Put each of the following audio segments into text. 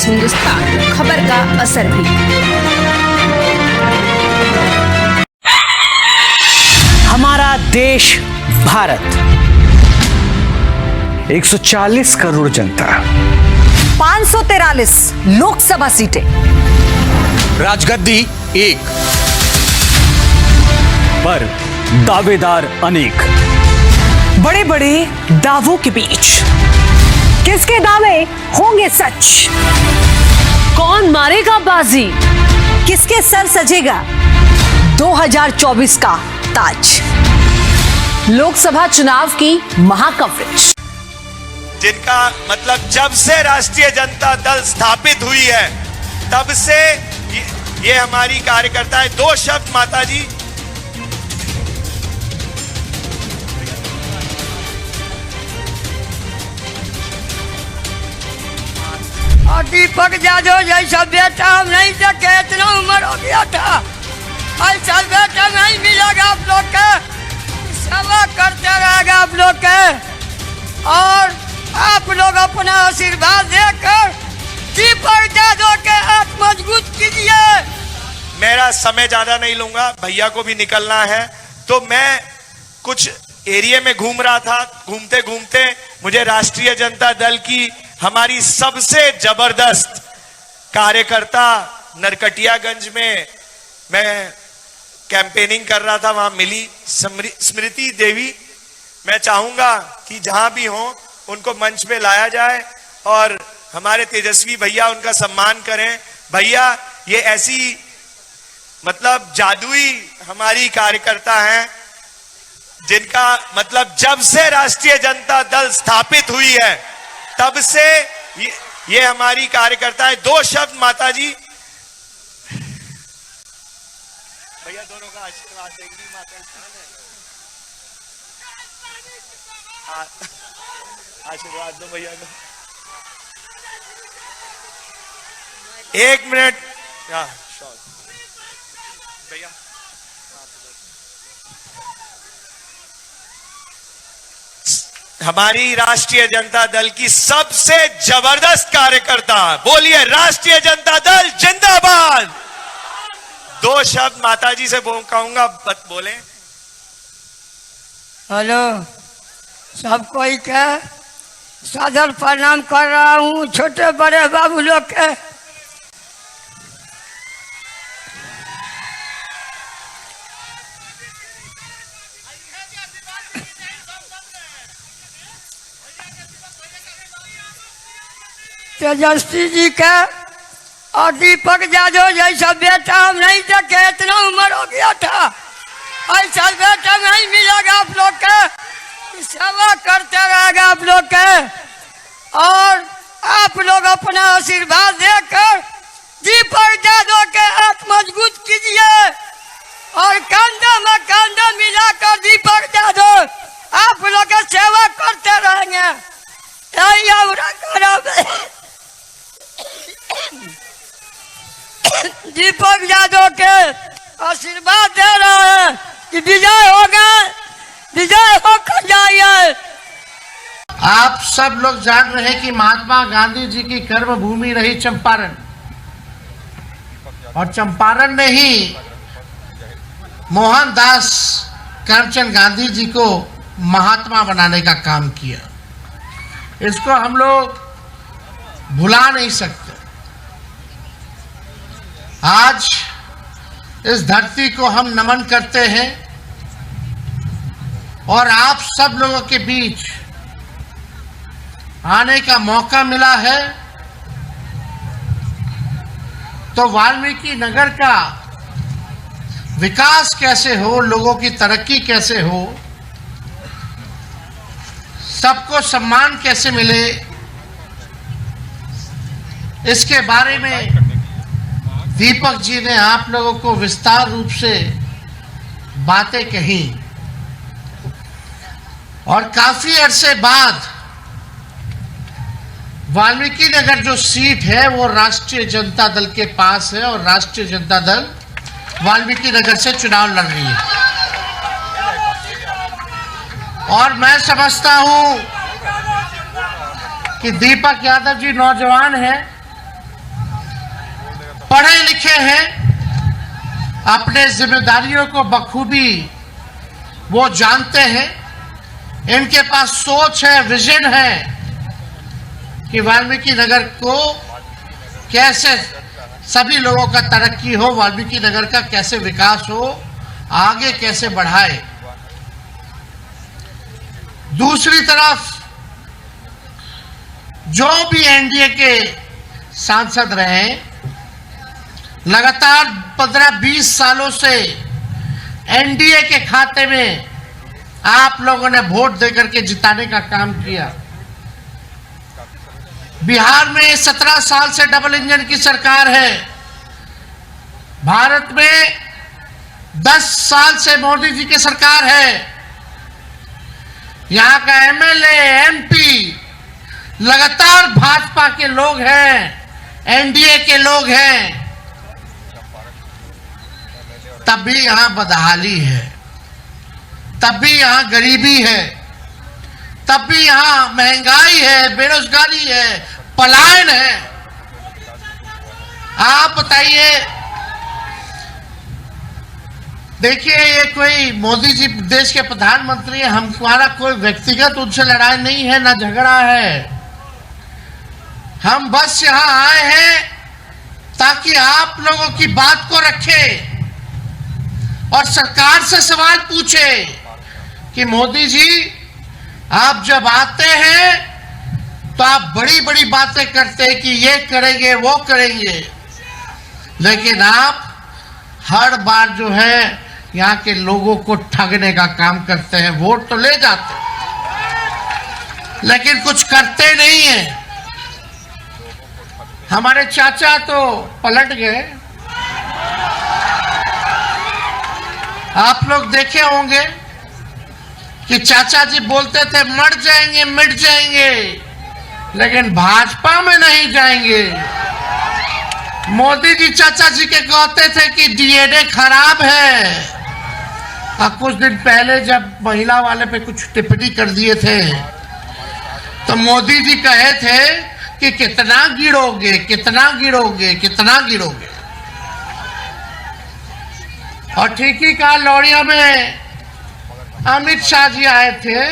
News Hindustan, खबर का असर भी। हमारा देश भारत, 140 करोड़ जनता, 543 लोकसभा सीटें, राजगद्दी एक, पर दावेदार अनेक। बड़े बड़े दावों के बीच किसके दावे होंगे सच? कौन मारेगा बाजी? किसके सर सजेगा 2024 का ताज? लोकसभा चुनाव की महाकवरेज, जिनका मतलब जब से राष्ट्रीय जनता दल स्थापित हुई है तब से ये हमारी कार्यकर्ता है। दो शब्द माता जी, और दीपक जादव जैसा बेटा हम नहीं देखे, इतना उम्र हो गया था, ऐसा बेटा नहीं मिलेगा आप लोग के। सेवा करते रहेगा आप लोग के, और आप लोग अपना आशीर्वाद देकर दीपक यादव के हाथ मजबूत कीजिए। मेरा समय ज्यादा नहीं लूंगा, भैया को भी निकलना है, तो मैं कुछ एरिया में घूम रहा था। घूमते घूमते मुझे राष्ट्रीय जनता दल की हमारी सबसे जबरदस्त कार्यकर्ता नरकटियागंज में मैं कैंपेनिंग कर रहा था, वहां मिली स्मृति देवी। मैं चाहूंगा कि जहां भी हो उनको मंच पे लाया जाए और हमारे तेजस्वी भैया उनका सम्मान करें। भैया ये ऐसी मतलब जादुई हमारी कार्यकर्ता हैं, जिनका मतलब जब से राष्ट्रीय जनता दल स्थापित हुई है तब से ये हमारी कार्यकर्ता है। दो शब्द माता जी, भैया दोनों का आशीर्वाद देंगी माता जी, आशीर्वाद दो भैया को। एक मिनट भैया, हमारी राष्ट्रीय जनता दल की सबसे जबरदस्त कार्यकर्ता, बोलिए राष्ट्रीय जनता दल जिंदाबाद। दो शब्द माताजी से कहूंगा, बोले। हेलो, सब कोई के सादर प्रणाम कर रहा हूँ, छोटे बड़े बाबू लोग के। तेजस्वी जी के और दीपक यादव जैसा बेटा हम नहीं देखे, इतना उम्र हो गया था, ऐसा बेटा नहीं मिलेगा आप लोग के। सेवा करते रहेगा आप लोग के, और आप लोग अपना आशीर्वाद देकर दीपक यादव के हाथ मजबूत कीजिए, और कंधे में कंधे मिलाकर दीपक यादव आप लोग की सेवा करते रहेंगे। यही हमारा खराब दीपक यादव के आशीर्वाद दे रहे हैं कि विजय होगा, विजय होकर जाइए। आप सब लोग जान रहे हैं कि महात्मा गांधी जी की कर्म भूमि रही चंपारण, और चंपारण ने ही मोहनदास करमचंद गांधी जी को महात्मा बनाने का काम किया। इसको हम लोग भुला नहीं सकते। आज इस धरती को हम नमन करते हैं, और आप सब लोगों के बीच आने का मौका मिला है, तो वाल्मीकि नगर का विकास कैसे हो, लोगों की तरक्की कैसे हो, सबको सम्मान कैसे मिले, इसके बारे में दीपक जी ने आप लोगों को विस्तार रूप से बातें कही। और काफी अरसे बाद वाल्मीकि नगर जो सीट है वो राष्ट्रीय जनता दल के पास है, और राष्ट्रीय जनता दल वाल्मीकि नगर से चुनाव लड़ रही है। और मैं समझता हूं कि दीपक यादव जी नौजवान हैं, पढ़े लिखे हैं, अपने जिम्मेदारियों को बखूबी वो जानते हैं, इनके पास सोच है, विजन है कि वाल्मीकि नगर को कैसे सभी लोगों का तरक्की हो, वाल्मीकि नगर का कैसे विकास हो, आगे कैसे बढ़ाए। दूसरी तरफ जो भी एनडीए के सांसद रहे, लगातार 15-20 सालों से एनडीए के खाते में आप लोगों ने वोट देकर के जिताने का काम किया। बिहार में 17 साल से डबल इंजन की सरकार है। भारत में 10 साल से मोदी जी की सरकार है। यहां का एमएलए, एमपी लगातार भाजपा के लोग हैं, एनडीए के लोग हैं। तब भी यहां बदहाली है, तब भी यहां गरीबी है, तब भी यहां महंगाई है, बेरोजगारी है, पलायन है। आप बताइए, देखिए ये कोई मोदी जी देश के प्रधानमंत्री है, हमारा कोई व्यक्तिगत उनसे लड़ाई नहीं है, ना झगड़ा है। हम बस यहां आए हैं ताकि आप लोगों की बात को रखें और सरकार से सवाल पूछे कि मोदी जी आप जब आते हैं तो आप बड़ी बड़ी बातें करते हैं कि ये करेंगे वो करेंगे, लेकिन आप हर बार जो है यहाँ के लोगों को ठगने का काम करते हैं। वोट तो ले जाते लेकिन कुछ करते नहीं है। हमारे चाचा तो पलट गए, आप लोग देखे होंगे कि चाचा जी बोलते थे मर जाएंगे मिट जाएंगे, लेकिन भाजपा में नहीं जाएंगे। मोदी जी चाचा जी के कहते थे कि डीएनए खराब है, और कुछ दिन पहले जब महिला वाले पे कुछ टिप्पणी कर दिए थे तो मोदी जी कहे थे कि कितना गिरोगे, कितना गिरोगे, कितना गिरोगे। और ठीक ही कहा, लौड़िया में अमित शाह जी आए थे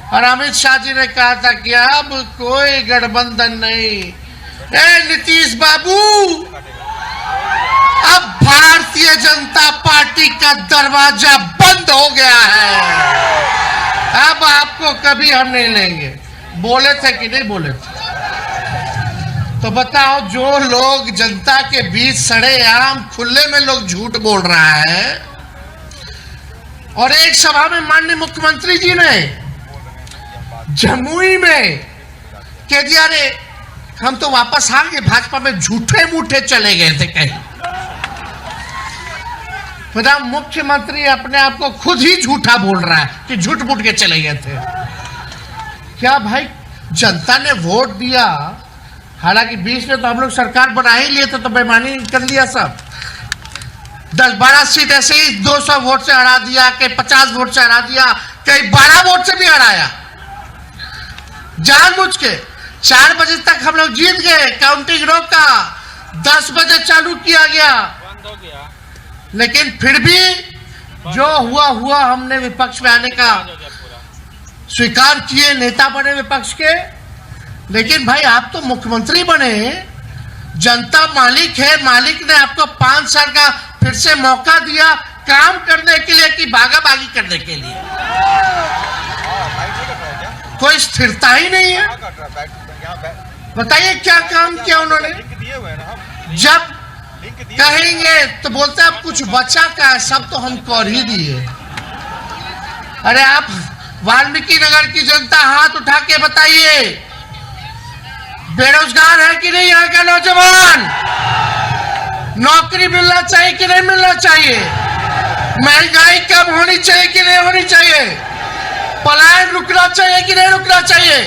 और अमित शाह जी ने कहा था कि अब कोई गठबंधन नहीं। नीतीश बाबू, अब भारतीय जनता पार्टी का दरवाजा बंद हो गया है, अब आपको कभी हम नहीं लेंगे। बोले थे कि नहीं बोले थे? तो बताओ, जो लोग जनता के बीच सड़ेआम खुले में लोग झूठ बोल रहा है, और एक सभा में माननीय मुख्यमंत्री जी ने जमुई में कह दिया, अरे हम तो वापस आ गए भाजपा में, झूठे मूठे चले गए थे कहीं। मतलब मुख्यमंत्री अपने आप को खुद ही झूठा बोल रहा है कि झूठ मूठ के चले गए थे। क्या भाई, जनता ने वोट दिया, हालांकि 20 में तो हम लोग सरकार बना ही लिए थे, तो बेईमानी कर लिया सब। 10-12 सीट ऐसे ही 200 वोट से हरा दिया, कहीं 50 वोट से हरा दिया, कहीं 12 वोट से भी हराया जानबूझ के। 4 बजे तक हम लोग जीत गए, काउंटिंग रोका, 10 बजे चालू किया गया, लेकिन फिर भी जो हुआ हुआ, हमने विपक्ष में आने का स्वीकार किए, नेता बने विपक्ष के। लेकिन भाई आप तो मुख्यमंत्री बने, जनता मालिक है, मालिक ने आपको 5 साल का फिर से मौका दिया काम करने के लिए कि भागाभागी करने के लिए? कोई स्थिरता ही नहीं है। बताइए क्या काम किया उन्होंने? जब कहेंगे तो बोलते अब कुछ बचा क्या है, सब तो हम कर ही दिए। अरे आप वाल्मीकि नगर की जनता हाथ उठा के बताइए, बेरोजगार है कि नहीं यहाँ का नौजवान? नौकरी मिलना चाहिए कि नहीं मिलना चाहिए? महंगाई कम होनी चाहिए कि नहीं होनी चाहिए? पलायन रुकना चाहिए कि नहीं रुकना चाहिए?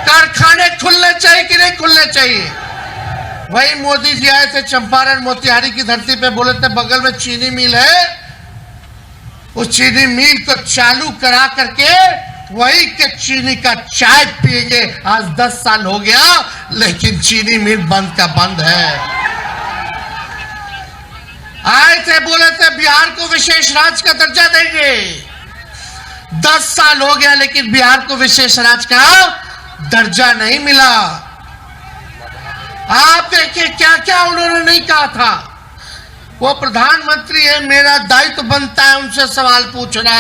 कारखाने खुलने चाहिए कि नहीं खुलने चाहिए? वही मोदी जी आए थे चंपारण मोतिहारी की धरती पे, बोले थे बगल में चीनी मिल है, उस चीनी मिल को चालू करा करके वही के चीनी का चाय पिएंगे। आज 10 साल हो गया, लेकिन चीनी मिल बंद का बंद है। आए थे, बोले थे बिहार को विशेष राज्य का दर्जा देंगे। 10 साल हो गया लेकिन बिहार को विशेष राज्य का दर्जा नहीं मिला। आप देखिए क्या क्या उन्होंने नहीं कहा था। वो प्रधानमंत्री है, मेरा दायित्व बनता है उनसे सवाल पूछना,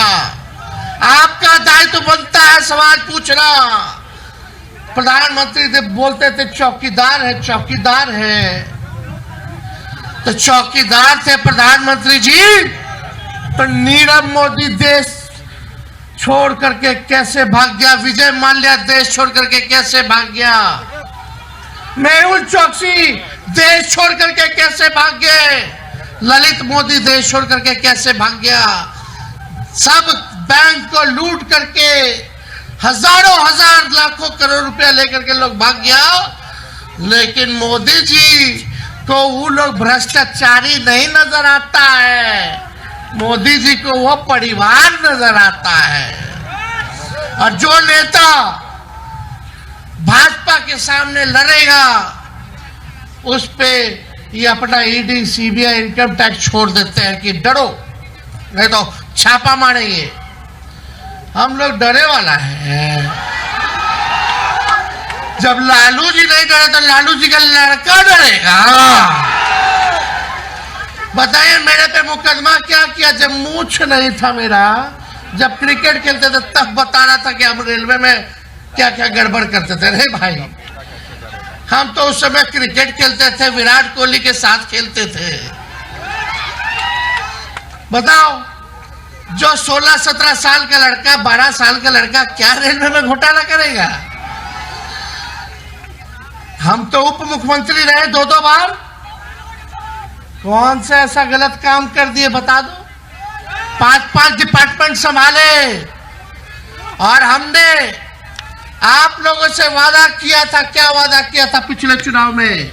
आपका दायित्व बनता है सवाल पूछना। प्रधानमंत्री थे बोलते थे चौकीदार है, चौकीदार है, तो चौकीदार थे प्रधानमंत्री जी, तो नीरव मोदी देश छोड़ करके कैसे भाग गया, विजय माल्या देश छोड़ करके कैसे भाग गया, मेहुल चौकसी देश छोड़ करके कैसे भाग गए, ललित मोदी देश छोड़ करके कैसे भाग गया, सब बैंक को लूट करके हजारों हजार लाखों करोड़ रुपया लेकर के लोग भाग गया। लेकिन मोदी जी को वो लोग भ्रष्टाचारी नहीं नजर आता है, मोदी जी को वो परिवार नजर आता है। और जो नेता भाजपा के सामने लड़ेगा उस पे ये अपना ईडी सीबीआई इनकम टैक्स छोड़ देते हैं कि डरो, नहीं तो छापा मारेंगे। हम लोग डरे वाला है। जब लालू जी नहीं डरे तो लालू जी का लड़का डरेगा। बताइए मेरे पे मुकदमा क्या किया जब मूछ नहीं था मेरा, जब क्रिकेट खेलते थे तब बता रहा था कि हम रेलवे में क्या क्या गड़बड़ करते थे। रे भाई, हम तो उस समय क्रिकेट खेलते थे, विराट कोहली के साथ खेलते थे। बताओ, जो 16-17 साल का लड़का, 12 साल का लड़का क्या रेलवे में घोटाला करेगा। हम तो उप मुख्यमंत्री रहे 2-2 बार, कौन सा ऐसा गलत काम कर दिए बता दो। 5-5 डिपार्टमेंट संभाले और हमने आप लोगों से वादा किया था। क्या वादा किया था पिछले चुनाव में?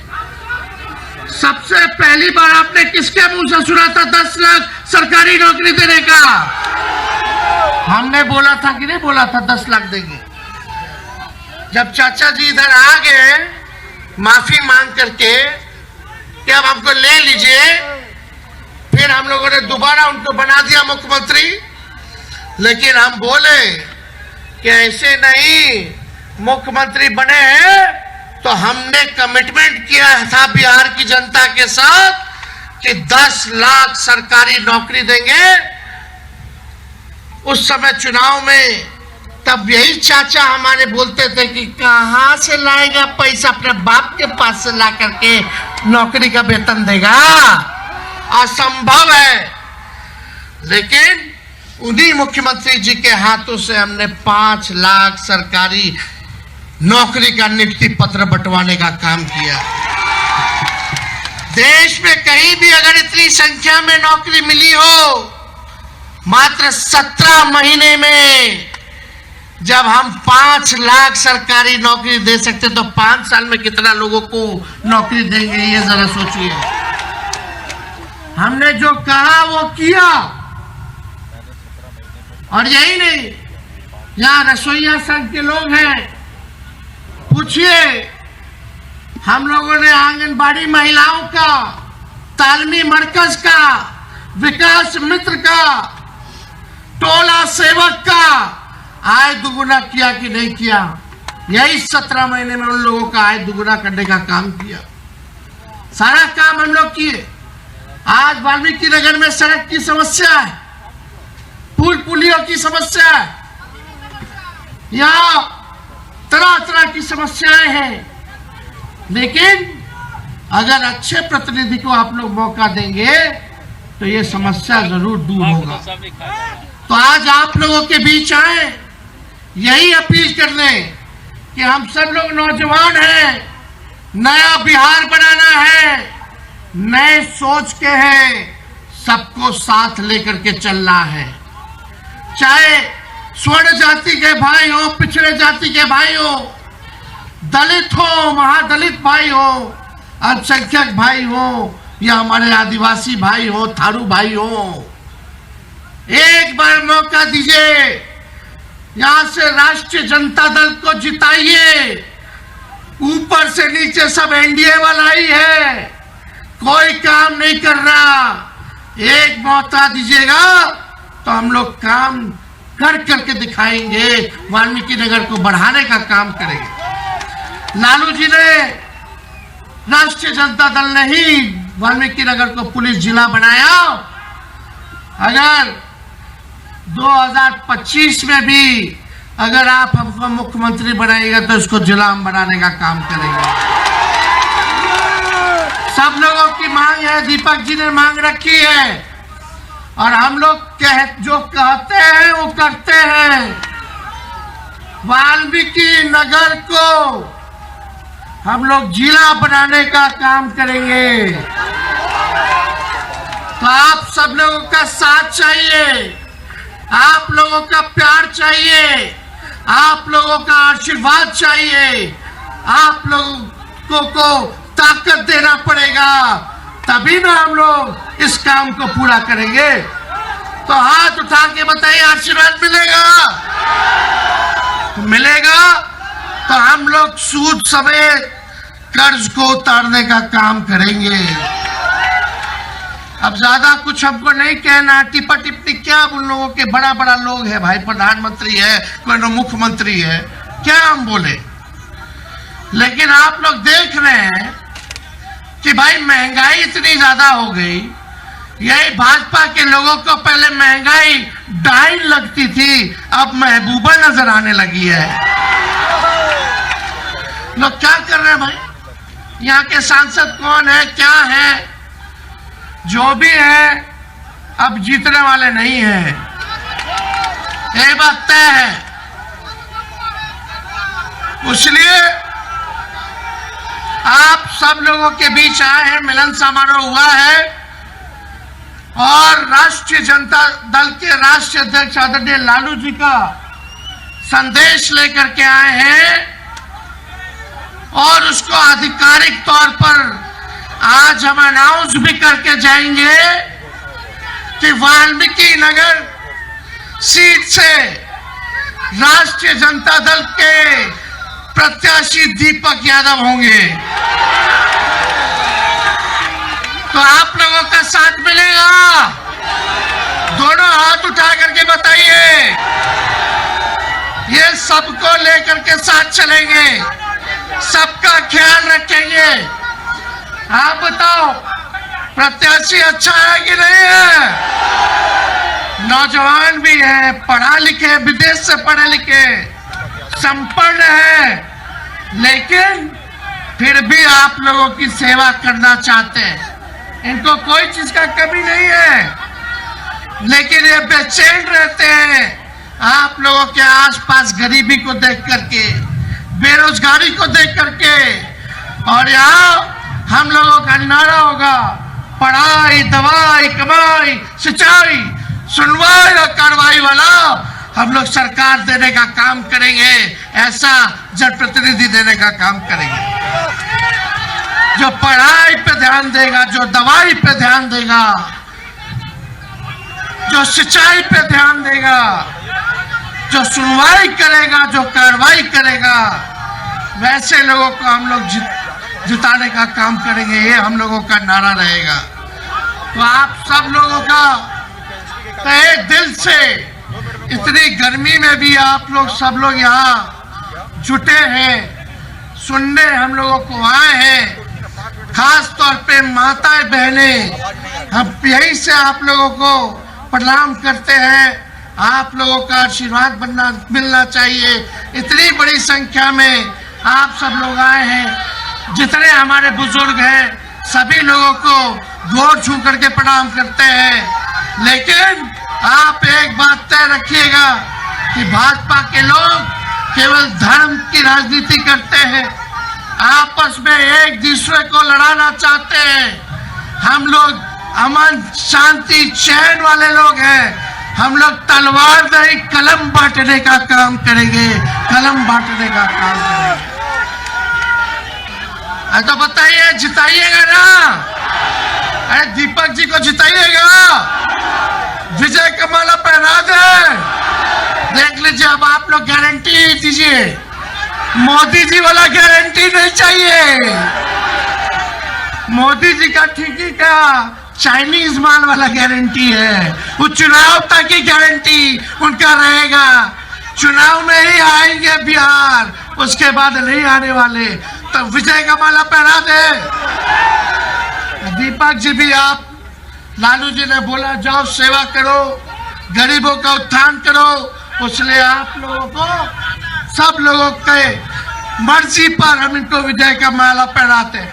सबसे पहली बार आपने किसके मुंह से सुना था 10 लाख सरकारी नौकरी देने का? हमने बोला था कि नहीं बोला था 10 लाख देंगे। जब चाचा जी इधर आ गए माफी मांग करके कि अब हमको ले लीजिए, फिर हम लोगों ने दोबारा उनको बना दिया मुख्यमंत्री। लेकिन हम बोले कि ऐसे नहीं, मुख्यमंत्री बने हैं तो हमने कमिटमेंट किया था बिहार की जनता के साथ कि 10 लाख सरकारी नौकरी देंगे। उस समय चुनाव में तब यही चाचा हमारे बोलते थे कि कहां से लाएगा पैसा, अपने बाप के पास से ला करके नौकरी का वेतन देगा, असंभव है। लेकिन उन्हीं मुख्यमंत्री जी के हाथों से हमने 5 लाख सरकारी नौकरी का नियुक्ति पत्र बंटवाने का काम किया। देश में कहीं भी अगर इतनी संख्या में नौकरी मिली हो, मात्र 17 महीने में जब हम 5 लाख सरकारी नौकरी दे सकते तो 5 साल में कितना लोगों को नौकरी देंगे, ये जरा सोचिए। हमने जो कहा वो किया। और यही नहीं, यहां रसोईया संघ के लोग हैं, पूछिए, हम लोगों ने आंगनबाड़ी महिलाओं का, तालमी मरकज का, विकास मित्र का, टोला सेवक का आय दुगुना किया कि नहीं किया? यही 17 महीने में उन लोगों का आय दुगुना करने का काम किया। सारा काम हम लोग किए। आज वाल्मीकि नगर में सड़क की समस्या है, पुल पुलियों की समस्या है, यहाँ तरह तरह की समस्याएं हैं। लेकिन अगर अच्छे प्रतिनिधि को आप लोग मौका देंगे तो ये समस्या जरूर दूर होगा। तो आज आप लोगों के बीच आए यही अपील करने कि हम सब लोग नौजवान हैं, नया बिहार बनाना है, नए सोच के हैं, सबको साथ लेकर के चलना है। चाहे स्वर्ण जाति के भाई हो, पिछड़े जाति के भाई हो, दलित हो, महादलित भाई हो, अल्पसंख्यक भाई हो, या हमारे आदिवासी भाई हो, थारू भाई हो, एक बार मौका दीजिए। यहां से राष्ट्रीय जनता दल को जिताइए। ऊपर से नीचे सब एनडीए वाला ही है, कोई काम नहीं कर रहा। एक मौका दीजिएगा तो हम लोग काम करके दिखाएंगे, वाल्मीकि नगर को बढ़ाने का काम करेंगे। लालू जी ने, राष्ट्रीय जनता दल ने ही वाल्मीकि नगर को पुलिस जिला बनाया। अगर 2025 में भी अगर आप हमको मुख्यमंत्री बनाएगा तो इसको जिला हम बनाने का काम करेंगे। सब लोगों की मांग है, दीपक जी ने मांग रखी है और हम लोग जो कहते हैं वो करते हैं। वाल्मीकि नगर को हम लोग जिला बनाने का काम करेंगे। तो आप सब लोगों का साथ चाहिए, आप लोगों का प्यार चाहिए, आप लोगों का आशीर्वाद चाहिए, आप लोगों को ताकत देना पड़ेगा, तभी ना हम लोग इस काम को पूरा करेंगे। तो हाथ उठा के बताइए, आशीर्वाद मिलेगा? मिलेगा तो हम लोग सूद समेत कर्ज को उतारने का काम करेंगे। अब ज्यादा कुछ हमको नहीं कहना, टिप्पा टिप्पणी क्या, उन लोगों के बड़ा बड़ा लोग है भाई, प्रधानमंत्री है, कोई मुख्यमंत्री है, क्या हम बोले। लेकिन आप लोग देख रहे हैं कि भाई महंगाई इतनी ज्यादा हो गई। यही भाजपा के लोगों को पहले महंगाई डाइन लगती थी, अब महबूबा नजर आने लगी है। लोग क्या कर रहे हैं भाई? यहाँ के सांसद कौन है, क्या है? जो भी है अब जीतने वाले नहीं है, ये बात तय है। इसलिए आप सब लोगों के बीच आए हैं, मिलन समारोह हुआ है और राष्ट्रीय जनता दल के राष्ट्रीय अध्यक्ष आदरणीय लालू जी का संदेश लेकर के आए हैं और उसको आधिकारिक तौर पर आज हम अनाउंस भी करके जाएंगे कि वाल्मीकि नगर सीट से राष्ट्रीय जनता दल के प्रत्याशी दीपक यादव होंगे। तो आप लोगों का साथ मिलेगा? दोनों हाथ उठा करके बताइए। ये सबको लेकर के साथ चलेंगे, सबका ख्याल रखेंगे। आप बताओ, प्रत्याशी अच्छा है कि नहीं है? नौजवान भी है, पढ़ा लिखे, विदेश से पढ़े लिखे, संपन्न है, लेकिन फिर भी आप लोगों की सेवा करना चाहते हैं। इनको कोई चीज का कमी नहीं है, लेकिन ये बेचैन रहते हैं आप लोगों के आसपास गरीबी को देख करके, बेरोजगारी को देख करके। और यहाँ हम लोगों का नारा होगा, पढ़ाई, दवाई, कमाई, सिंचाई, सुनवाई और कार्रवाई वाला हम लोग सरकार देने का काम करेंगे, ऐसा जनप्रतिनिधि देने का काम करेंगे। जो पढ़ाई पे ध्यान देगा, जो दवाई पे ध्यान देगा, जो सिंचाई पे ध्यान देगा, जो सुनवाई करेगा, जो कार्रवाई करेगा, वैसे लोगों को हम लोग जिताने का काम करेंगे। ये हम लोगों का नारा रहेगा। तो आप सब लोगों का तहे दिल से, इतनी गर्मी में भी आप लोग सब लोग यहाँ जुटे हैं, सुनने हम लोगों को आए हैं। खास तौर पे माताएं बहनें, हम यहीं से आप लोगों को प्रणाम करते हैं। आप लोगों का आशीर्वाद मिलना चाहिए। इतनी बड़ी संख्या में आप सब लोग आए हैं। जितने हमारे बुजुर्ग हैं सभी लोगों को गोर छू करके प्रणाम करते हैं। लेकिन आप एक बात तय रखिएगा कि भाजपा के लोग केवल धर्म की राजनीति करते हैं, आपस में एक दूसरे को लड़ाना चाहते हैं। हम लोग अमन, शांति, चैन वाले लोग हैं। हम लोग तलवार नहीं, कलम बांटने का काम करेंगे, कलम बांटने का काम करेंगे। तो बताइए, जिताइएगा ना? अरे दीपक जी को जिताइएगा, विजय का माला पहना दे। देख लीजिए, अब आप लोग गारंटी दीजिए। मोदी जी वाला गारंटी नहीं चाहिए। मोदी जी का ठीक ही का चाइनीज माल वाला गारंटी है। वो चुनाव तक की गारंटी उनका रहेगा। चुनाव में ही आएंगे बिहार, उसके बाद नहीं आने वाले। तो विजय का माला पहना दे। दीपक जी भी आप, लालू जी ने बोला जाओ सेवा करो, गरीबों का उत्थान करो, इसलिए आप लोगों को, सब लोगों के मर्जी पर हम इनको विजय का माला पहनाते हैं।